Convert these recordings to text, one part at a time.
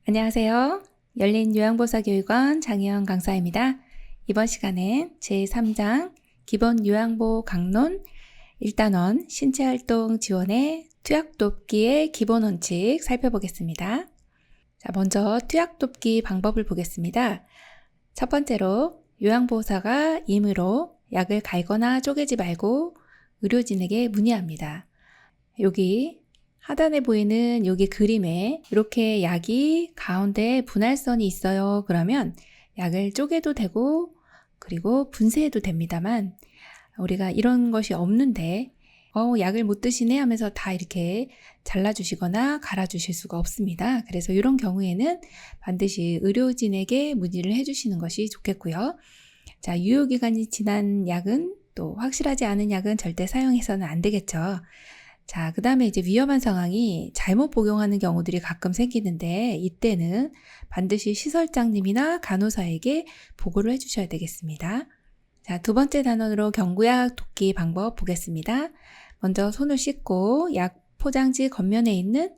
안녕하세요. 열린 요양보호사교육원 장혜영 강사입니다. 이번 시간엔 제3장 기본 요양보호 강론 1단원 신체활동 지원의 투약돕기의 기본 원칙 살펴보겠습니다. 자, 먼저 투약돕기 방법을 보겠습니다. 첫 번째로 요양보호사가 임의로 약을 갈거나 쪼개지 말고 의료진에게 문의합니다. 여기 하단에 보이는 여기 그림에 이렇게 약이 가운데 분할선이 있어요. 그러면 약을 쪼개도 되고 그리고 분쇄해도 됩니다만 우리가 이런 것이 없는데 약을 못 드시네 하면서 다 이렇게 잘라주시거나 갈아주실 수가 없습니다. 그래서 이런 경우에는 반드시 의료진에게 문의를 해주시는 것이 좋겠고요. 자, 유효기간이 지난 약은 또 확실하지 않은 약은 절대 사용해서는 안 되겠죠. 자, 그 다음에 이제 위험한 상황이 잘못 복용하는 경우들이 가끔 생기는데 이때는 반드시 시설장님이나 간호사에게 보고를 해주셔야 되겠습니다. 자, 두 번째 단원으로 경구약 돕기 방법 보겠습니다. 먼저 손을 씻고 약 포장지 겉면에 있는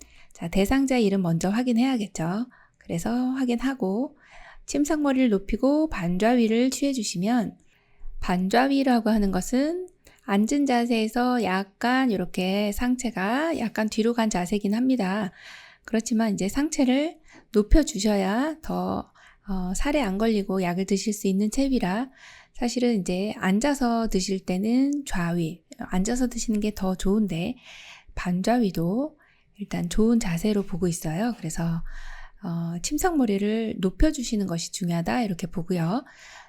대상자 이름 먼저 확인해야겠죠. 그래서 확인하고 침상머리를 높이고 반좌위를 취해주시면, 반좌위라고 하는 것은 앉은 자세에서 약간 이렇게 상체가 약간 뒤로 간 자세긴 합니다. 그렇지만 이제 상체를 높여주셔야 더 살에 안 걸리고 약을 드실 수 있는 체위라, 사실은 이제 앉아서 드실 때는 좌위, 앉아서 드시는 게 더 좋은데 반좌위도 일단 좋은 자세로 보고 있어요. 그래서 침상머리를 높여주시는 것이 중요하다 이렇게 보고요.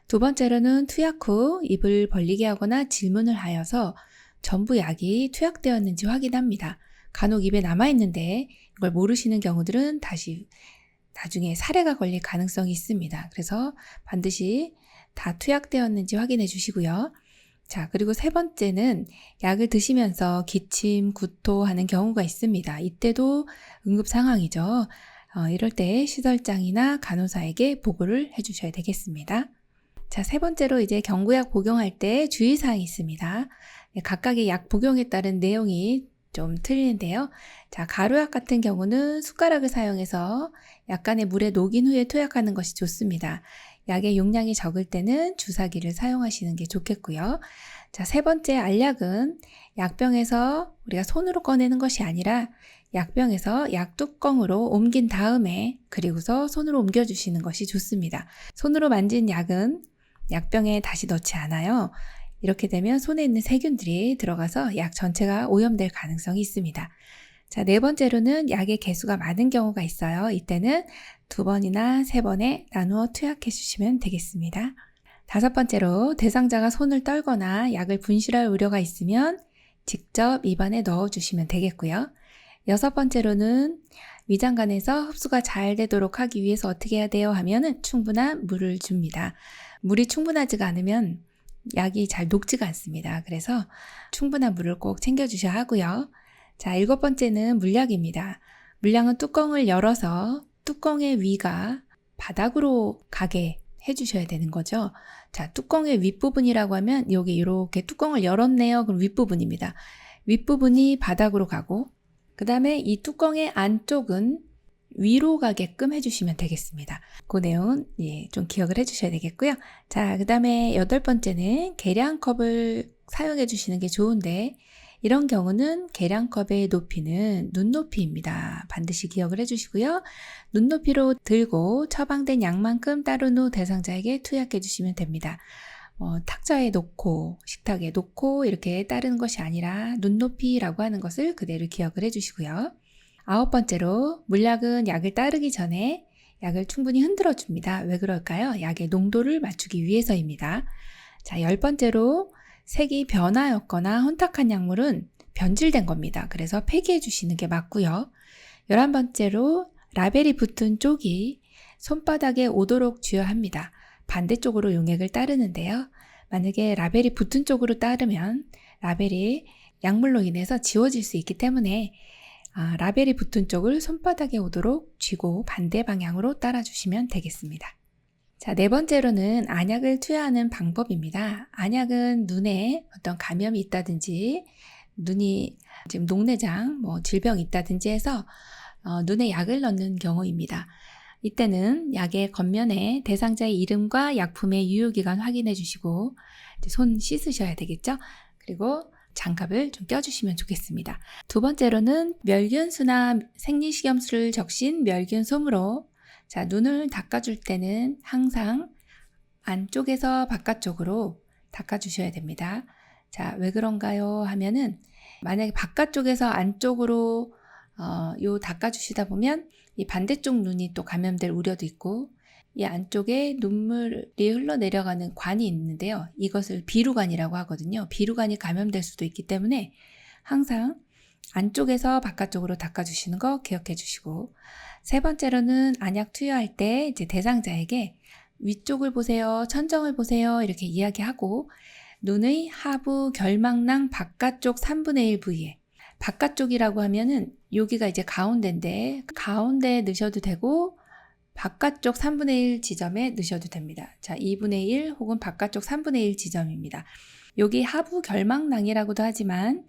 두 번째로는 투약 후 입을 벌리게 하거나 질문을 하여서 전부 약이 투약되었는지 확인합니다. 간혹 입에 남아있는데 이걸 모르시는 경우들은 다시 나중에 사례가 걸릴 가능성이 있습니다. 그래서 반드시 다 투약되었는지 확인해 주시고요. 자, 그리고 세 번째는 약을 드시면서 기침, 구토하는 경우가 있습니다. 이때도 응급 상황이죠. 이럴 때 시설장이나 간호사에게 보고를 해주셔야 되겠습니다. 자, 세 번째로 이제 경구약 복용할 때 주의사항이 있습니다. 각각의 약 복용에 따른 내용이 좀 틀리는데요. 자, 가루약 같은 경우는 숟가락을 사용해서 약간의 물에 녹인 후에 투약하는 것이 좋습니다. 약의 용량이 적을 때는 주사기를 사용하시는 게 좋겠고요. 자, 세 번째 알약은 약병에서 우리가 손으로 꺼내는 것이 아니라 약병에서 약 뚜껑으로 옮긴 다음에 그리고서 손으로 옮겨주시는 것이 좋습니다. 손으로 만진 약은 약병에 다시 넣지 않아요. 이렇게 되면 손에 있는 세균들이 들어가서 약 전체가 오염될 가능성이 있습니다. 자, 네 번째로는 약의 개수가 많은 경우가 있어요. 이때는 2번이나 3번에 나누어 투약해 주시면 되겠습니다. 다섯 번째로 대상자가 손을 떨거나 약을 분실할 우려가 있으면 직접 입안에 넣어 주시면 되겠고요. 여섯 번째로는 위장관에서 흡수가 잘 되도록 하기 위해서 어떻게 해야 돼요 하면은 충분한 물을 줍니다. 물이 충분하지가 않으면 약이 잘 녹지가 않습니다. 그래서 충분한 물을 꼭 챙겨주셔야 하고요. 자, 일곱 번째는 물약입니다. 물량은 뚜껑을 열어서 뚜껑의 위가 바닥으로 가게 해주셔야 되는 거죠. 자, 뚜껑의 윗부분이라고 하면 여기 이렇게 뚜껑을 열었네요. 그럼 윗부분입니다. 윗부분이 바닥으로 가고 그 다음에 이 뚜껑의 안쪽은 위로 가게끔 해주시면 되겠습니다. 그 내용은 좀 기억을 해주셔야 되겠고요. 자, 그 다음에 여덟 번째는 계량컵을 사용해 주시는 게 좋은데 이런 경우는 계량컵의 높이는 눈높이입니다. 반드시 기억을 해주시고요. 눈높이로 들고 처방된 약만큼 따른 후 대상자에게 투약해 주시면 됩니다. 탁자에 놓고 식탁에 놓고 이렇게 따르는 것이 아니라 눈높이라고 하는 것을 그대로 기억을 해주시고요. 아홉 번째로 물약은 약을 따르기 전에 약을 충분히 흔들어 줍니다. 왜 그럴까요? 약의 농도를 맞추기 위해서입니다. 자, 열 번째로 색이 변화였거나 혼탁한 약물은 변질된 겁니다. 그래서 폐기해 주시는 게 맞고요. 11번째로 라벨이 붙은 쪽이 손바닥에 오도록 쥐어야 합니다. 반대쪽으로 용액을 따르는데요. 만약에 라벨이 붙은 쪽으로 따르면 라벨이 약물로 인해서 지워질 수 있기 때문에 라벨이 붙은 쪽을 손바닥에 오도록 쥐고 반대 방향으로 따라주시면 되겠습니다. 자, 네 번째로는 안약을 투여하는 방법입니다. 안약은 눈에 어떤 감염이 있다든지 눈이 지금 녹내장, 질병이 있다든지 해서 눈에 약을 넣는 경우입니다. 이때는 약의 겉면에 대상자의 이름과 약품의 유효기간 확인해 주시고 이제 손 씻으셔야 되겠죠? 그리고 장갑을 좀 껴주시면 좋겠습니다. 두 번째로는 멸균수나 생리식염수를 적신 멸균솜으로 자, 눈을 닦아줄 때는 항상 안쪽에서 바깥쪽으로 닦아주셔야 됩니다. 자, 왜 그런가요? 하면은 만약에 바깥쪽에서 안쪽으로 요 닦아주시다 보면 이 반대쪽 눈이 또 감염될 우려도 있고 이 안쪽에 눈물이 흘러내려가는 관이 있는데요. 이것을 비루관이라고 하거든요. 비루관이 감염될 수도 있기 때문에 항상 안쪽에서 바깥쪽으로 닦아주시는 거 기억해 주시고 세 번째로는 안약 투여할 때 이제 대상자에게 위쪽을 보세요, 천정을 보세요 이렇게 이야기하고 눈의 하부 결막낭 바깥쪽 3분의 1 부위에 바깥쪽이라고 하면은 여기가 이제 가운데인데 가운데에 넣으셔도 되고 바깥쪽 3분의 1 지점에 넣으셔도 됩니다. 자, 2분의 1 혹은 바깥쪽 3분의 1 지점입니다. 여기 하부 결막낭이라고도 하지만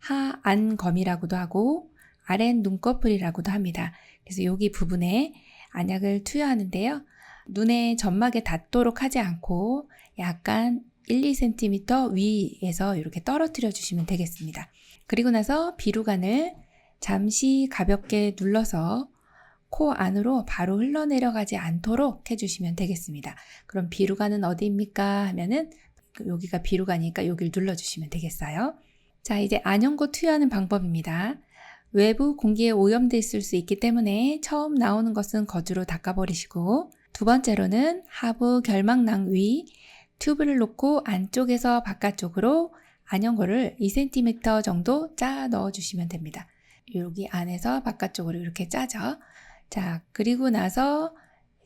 하안검이라고도 하고 아랫 눈꺼풀이라고도 합니다. 그래서 여기 부분에 안약을 투여하는데요. 눈의 점막에 닿도록 하지 않고 약간 1, 2cm 위에서 이렇게 떨어뜨려 주시면 되겠습니다. 그리고 나서 비루관을 잠시 가볍게 눌러서 코 안으로 바로 흘러내려가지 않도록 해주시면 되겠습니다. 그럼 비루관은 어디입니까? 하면은 여기가 비루관이니까 여기를 눌러주시면 되겠어요. 자, 이제 안연고 투여하는 방법입니다. 외부 공기에 오염돼 있을 수 있기 때문에 처음 나오는 것은 거즈로 닦아버리시고 두 번째로는 하부 결막낭 위 튜브를 놓고 안쪽에서 바깥쪽으로 안연고를 2cm 정도 짜 넣어주시면 됩니다. 여기 안에서 바깥쪽으로 이렇게 짜죠. 자, 그리고 나서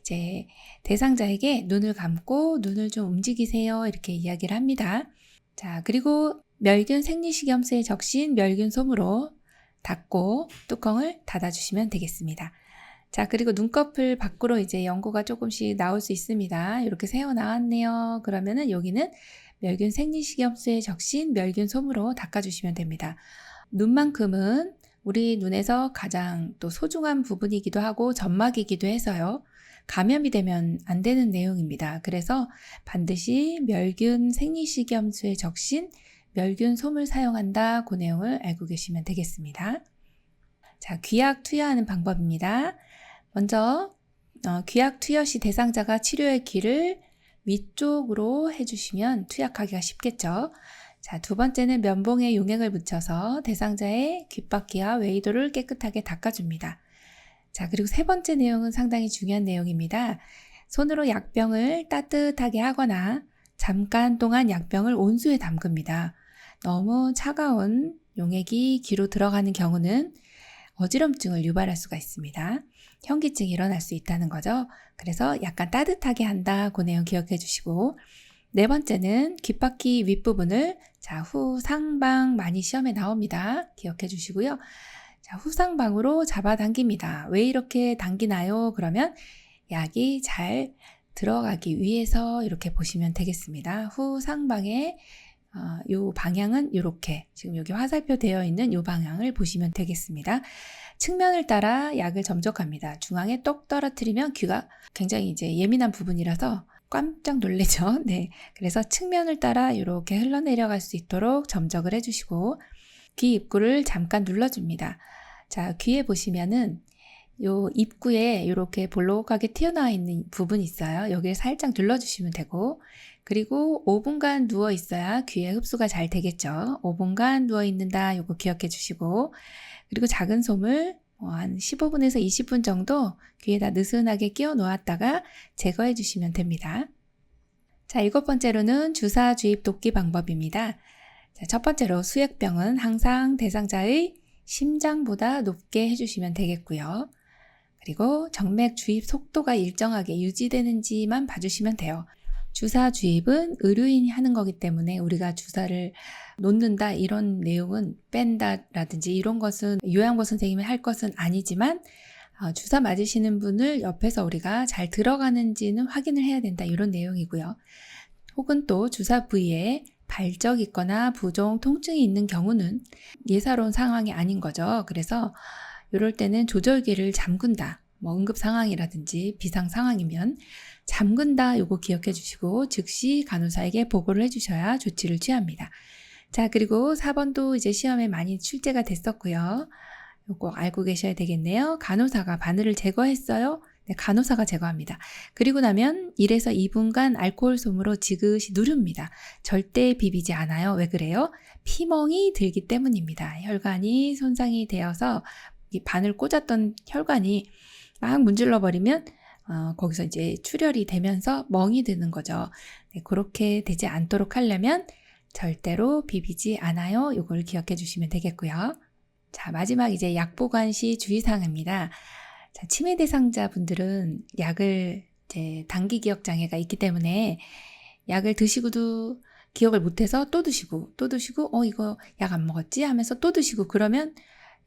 이제 대상자에게 눈을 감고 눈을 좀 움직이세요 이렇게 이야기를 합니다. 자, 그리고 멸균 생리식염수에 적신 멸균솜으로 닫고 뚜껑을 닫아주시면 되겠습니다. 자, 그리고 눈꺼풀 밖으로 이제 연고가 조금씩 나올 수 있습니다. 이렇게 새어 나왔네요. 그러면은 여기는 멸균 생리식염수에 적신 멸균솜으로 닦아주시면 됩니다. 눈만큼은 우리 눈에서 가장 또 소중한 부분이기도 하고 점막이기도 해서요. 감염이 되면 안 되는 내용입니다. 그래서 반드시 멸균 생리식염수에 적신 멸균솜을 사용한다. 그 내용을 알고 계시면 되겠습니다. 자, 귀약 투여하는 방법입니다. 먼저 귀약 투여 시 대상자가 치료의 귀를 위쪽으로 해주시면 투약하기가 쉽겠죠. 자, 두 번째는 면봉에 용액을 묻혀서 대상자의 귓바퀴와 외이도를 깨끗하게 닦아줍니다. 자, 그리고 세 번째 내용은 상당히 중요한 내용입니다. 손으로 약병을 따뜻하게 하거나 잠깐 동안 약병을 온수에 담급니다. 너무 차가운 용액이 귀로 들어가는 경우는 어지럼증을 유발할 수가 있습니다. 현기증이 일어날 수 있다는 거죠. 그래서 약간 따뜻하게 한다. 그 내용 기억해 주시고 네 번째는 귓바퀴 윗부분을 자, 후상방 많이 시험에 나옵니다. 기억해 주시고요. 자, 후상방으로 잡아당깁니다. 왜 이렇게 당기나요? 그러면 약이 잘 들어가기 위해서 이렇게 보시면 되겠습니다. 후상방에 요 방향은 이렇게 지금 여기 화살표 되어 있는 요 방향을 보시면 되겠습니다. 측면을 따라 약을 점적합니다. 중앙에 똑 떨어뜨리면 귀가 굉장히 이제 예민한 부분이라서 깜짝 놀래죠. 네, 그래서 측면을 따라 이렇게 흘러내려갈 수 있도록 점적을 해주시고 귀 입구를 잠깐 눌러줍니다. 자, 귀에 보시면은 요 입구에 이렇게 볼록하게 튀어나와 있는 부분이 있어요. 여기를 살짝 눌러주시면 되고 그리고 5분간 누워 있어야 귀에 흡수가 잘 되겠죠. 5분간 누워 있는다 요거 기억해 주시고 그리고 작은 솜을 한 15분에서 20분 정도 귀에다 느슨하게 끼워 놓았다가 제거해 주시면 됩니다. 자, 일곱 번째로는 주사 주입 돕기 방법입니다. 자, 첫 번째로 수액병은 항상 대상자의 심장보다 높게 해주시면 되겠고요. 그리고 정맥 주입 속도가 일정하게 유지되는지만 봐주시면 돼요. 주사 주입은 의료인이 하는 거기 때문에 우리가 주사를 놓는다 이런 내용은 뺀다라든지 이런 것은 요양보 선생님이 할 것은 아니지만 주사 맞으시는 분을 옆에서 우리가 잘 들어가는지는 확인을 해야 된다 이런 내용이고요. 혹은 또 주사 부위에 발적 있거나 부종, 통증이 있는 경우는 예사로운 상황이 아닌 거죠. 그래서 이럴 때는 조절기를 잠근다. 뭐 응급 상황이라든지 비상 상황이면 잠근다 요거 기억해 주시고 즉시 간호사에게 보고를 해 주셔야 조치를 취합니다. 자, 그리고 4번도 이제 시험에 많이 출제가 됐었고요. 요거 알고 계셔야 되겠네요. 간호사가 바늘을 제거했어요. 네, 간호사가 제거합니다. 그리고 나면 1에서 2분간 알코올 솜으로 지그시 누릅니다. 절대 비비지 않아요. 왜 그래요? 피멍이 들기 때문입니다. 혈관이 손상이 되어서 이 바늘 꽂았던 혈관이 막 문질러 버리면 거기서 이제 출혈이 되면서 멍이 드는 거죠. 네, 그렇게 되지 않도록 하려면 절대로 비비지 않아요. 이걸 기억해 주시면 되겠고요. 자, 마지막 이제 약 보관 시 주의사항입니다. 자, 치매 대상자분들은 약을 이제 단기 기억 장애가 있기 때문에 약을 드시고도 기억을 못해서 또 드시고 이거 약 안 먹었지 하면서 또 드시고 그러면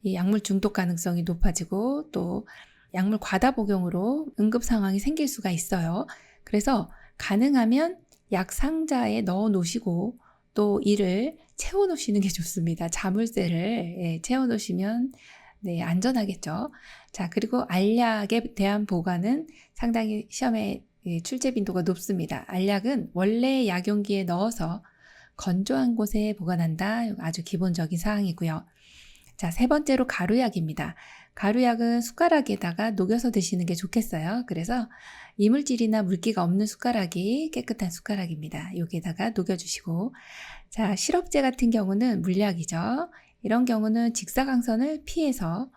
이 약물 중독 가능성이 높아지고 또 약물 과다 복용으로 응급 상황이 생길 수가 있어요. 그래서 가능하면 약 상자에 넣어 놓으시고 또 이를 채워 놓으시는 게 좋습니다. 자물쇠를 채워 놓으시면 네, 안전하겠죠. 자, 그리고 알약에 대한 보관은 상당히 시험에 출제 빈도가 높습니다. 알약은 원래 약용기에 넣어서 건조한 곳에 보관한다. 아주 기본적인 사항이고요. 자, 세 번째로 가루약입니다. 가루약은 숟가락에다가 녹여서 드시는 게 좋겠어요. 그래서 이물질이나 물기가 없는 숟가락이 깨끗한 숟가락입니다. 여기에다가 녹여주시고, 자, 시럽제 같은 경우는 물약이죠. 이런 경우는 직사광선을 피해서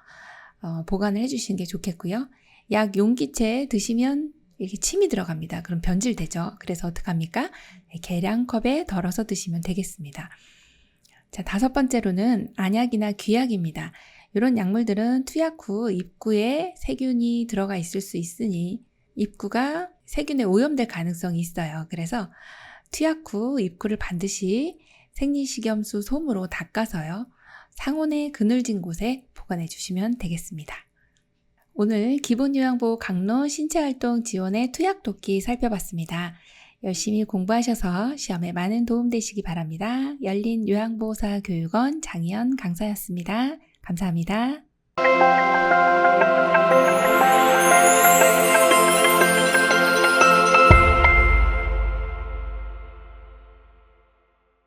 보관을 해주시는 게 좋겠고요. 약 용기채 드시면 이렇게 침이 들어갑니다. 그럼 변질되죠. 그래서 어떡합니까? 계량컵에 덜어서 드시면 되겠습니다. 자, 5번째로는 안약이나 귀약입니다. 이런 약물들은 투약 후 입구에 세균이 들어가 있을 수 있으니 입구가 세균에 오염될 가능성이 있어요. 그래서 투약 후 입구를 반드시 생리식염수 솜으로 닦아서요. 상온에 그늘진 곳에 보관해 주시면 되겠습니다. 오늘 기본요양보 강론 신체활동 지원의 투약독기 살펴봤습니다. 열심히 공부하셔서 시험에 많은 도움 되시기 바랍니다. 열린 요양보호사 교육원 장희연 강사였습니다. 감사합니다.